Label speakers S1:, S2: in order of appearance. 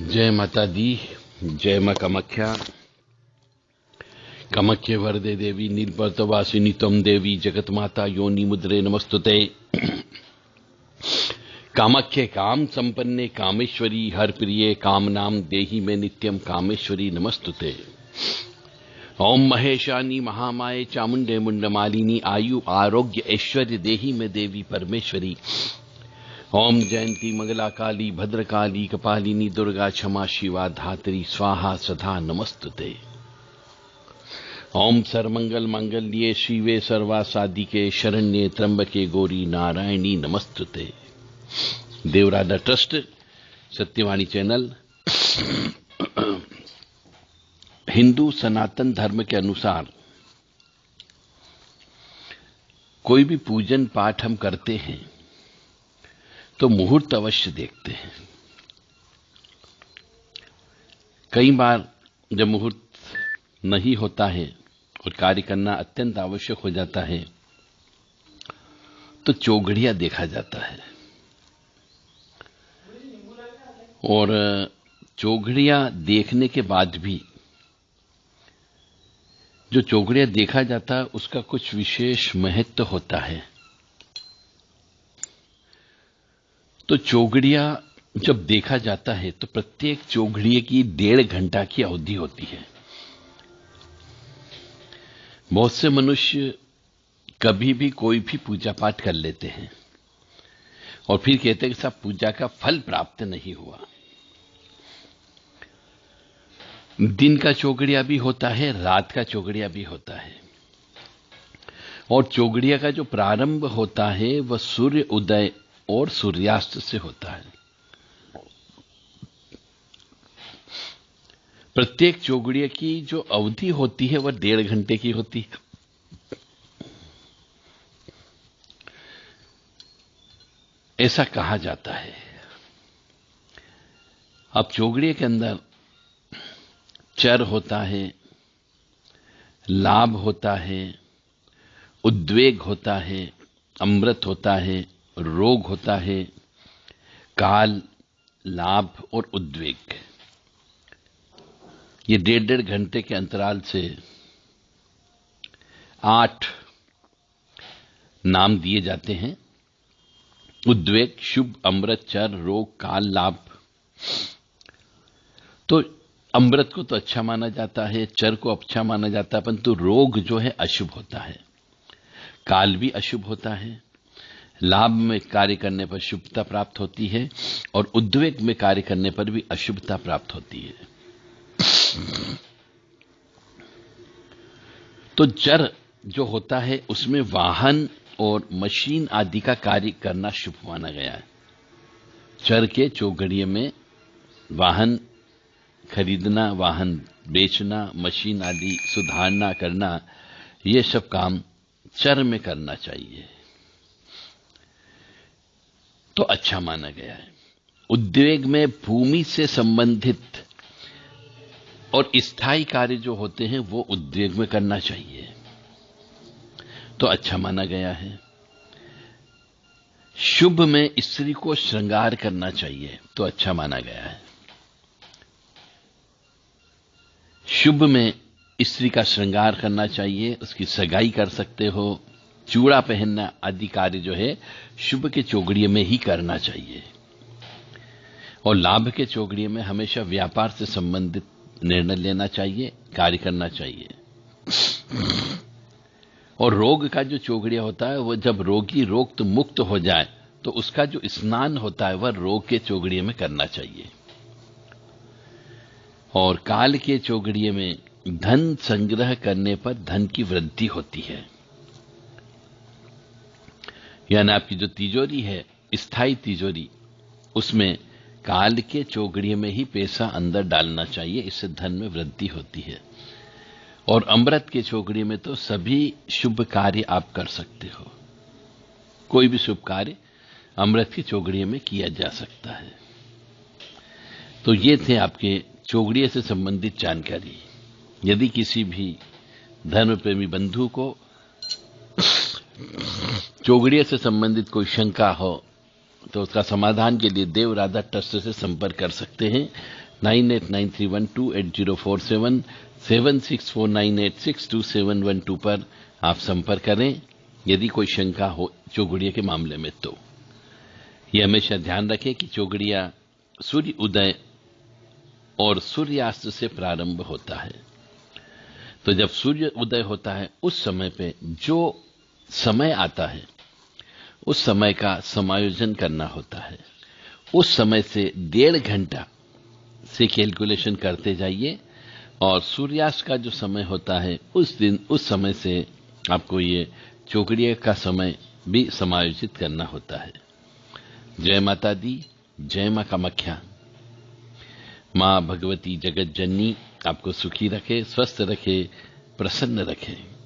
S1: जय माता दी। जय मां कामाख्या। कामाख्ये वरदे देवी नीलपर्वतवासिनी त्वं देवी जगत माता योनि मुद्रे नमस्तुते। कामाख्ये काम संपन्ने कामेश्वरी हर प्रिये काम नाम देहि में नित्यम कामेश्वरी नमस्तुते। ओम महेशानी महामाये चामुंडे मुंडमालिनी आयु आरोग्य ऐश्वर्य देहि में देवी परमेश्वरी। ओम जयंती मंगला काली भद्रकाली कपालिनी दुर्गा क्षमा शिवा धात्री स्वाहा सदा नमस्तुते। ओम सर्वमंगल मांगल्ये शिवे सर्वा साधिके शरण्ये त्र्यंबके गौरी नारायणी नमस्तुते। देवराधा ट्रस्ट सत्यवाणी चैनल हिंदू सनातन धर्म के अनुसार कोई भी पूजन पाठ हम करते हैं तो मुहूर्त अवश्य देखते हैं। कई बार जब मुहूर्त नहीं होता है और कार्य करना अत्यंत आवश्यक हो जाता है तो चौघड़िया देखा जाता है। और चौघड़िया देखने के बाद भी जो चौघड़िया देखा जाता है उसका कुछ विशेष महत्व होता है। तो चौघड़िया जब देखा जाता है तो प्रत्येक चौघड़िए की 1.5 घंटा की अवधि होती है। बहुत से मनुष्य कभी भी कोई भी पूजा पाठ कर लेते हैं और फिर कहते हैं कि सब पूजा का फल प्राप्त नहीं हुआ। दिन का चौघड़िया भी होता है, रात का चौघड़िया भी होता है। और चौघड़िया का जो प्रारंभ होता है वह सूर्य उदय और सूर्यास्त से होता है। प्रत्येक चौघड़िया की जो अवधि होती है वह 1.5 घंटे की होती है। ऐसा कहा जाता है। अब चौघड़िया के अंदर चर होता है, लाभ होता है, उद्वेग होता है, अमृत होता है, रोग होता है, काल, लाभ और उद्वेग। ये 1.5 घंटे के अंतराल से 8 नाम दिए जाते हैं। उद्वेग, शुभ, अमृत, चर, रोग, काल, लाभ। तो अमृत को तो अच्छा माना जाता है, चर को अच्छा माना जाता है, परंतु रोग जो है अशुभ होता है, काल भी अशुभ होता है, लाभ में कार्य करने पर शुभता प्राप्त होती है और उद्वेग में कार्य करने पर भी अशुभता प्राप्त होती है। तो चर जो होता है उसमें वाहन और मशीन आदि का कार्य करना शुभ माना गया है। चर के चौघड़िए में वाहन खरीदना, वाहन बेचना, मशीन आदि सुधारना करना, ये सब काम चर में करना चाहिए तो अच्छा माना गया है। उद्वेग में भूमि से संबंधित और स्थायी कार्य जो होते हैं वो उद्वेग में करना चाहिए तो अच्छा माना गया है। शुभ में स्त्री को श्रृंगार करना चाहिए तो अच्छा माना गया है। शुभ में स्त्री का श्रृंगार करना चाहिए, उसकी सगाई कर सकते हो, चूड़ा पहनना आदि कार्य जो है शुभ के चौघड़िए में ही करना चाहिए। और लाभ के चौघड़िए में हमेशा व्यापार से संबंधित निर्णय लेना चाहिए, कार्य करना चाहिए। और रोग का जो चौघड़िया होता है वह जब रोगी रोग मुक्त हो जाए तो उसका जो स्नान होता है वह रोग के चौघड़िए में करना चाहिए। और काल के चौघड़िए में धन संग्रह करने पर धन की वृद्धि होती है। यानी आपकी जो तिजोरी है, स्थायी तिजोरी, उसमें काल के चौघड़िए में ही पैसा अंदर डालना चाहिए, इससे धन में वृद्धि होती है। और अमृत के चौघड़िए में तो सभी शुभ कार्य आप कर सकते हो। कोई भी शुभ कार्य अमृत की चौघड़िए में किया जा सकता है। तो ये थे आपके चौघड़िए से संबंधित जानकारी। यदि किसी भी धर्म प्रेमी बंधु को चौघड़िए से संबंधित कोई शंका हो तो उसका समाधान के लिए देवराधा ट्रस्ट से संपर्क कर सकते हैं। 9893128047 7649862712 पर आप संपर्क करें यदि कोई शंका हो चौघड़िया के मामले में। तो ये हमेशा ध्यान रखें कि चौघड़िया सूर्य उदय और सूर्यास्त से प्रारंभ होता है। तो जब सूर्य उदय होता है उस समय पे जो समय आता है उस समय का समायोजन करना होता है। उस समय से 1.5 घंटा से कैलकुलेशन करते जाइए और सूर्यास्त का जो समय होता है उस समय से आपको ये चौघड़िया का समय भी समायोजित करना होता है। जय माता दी, जय मां कामाख्या। मां भगवती जगत जननी आपको सुखी रखे, स्वस्थ रखे, प्रसन्न रखे।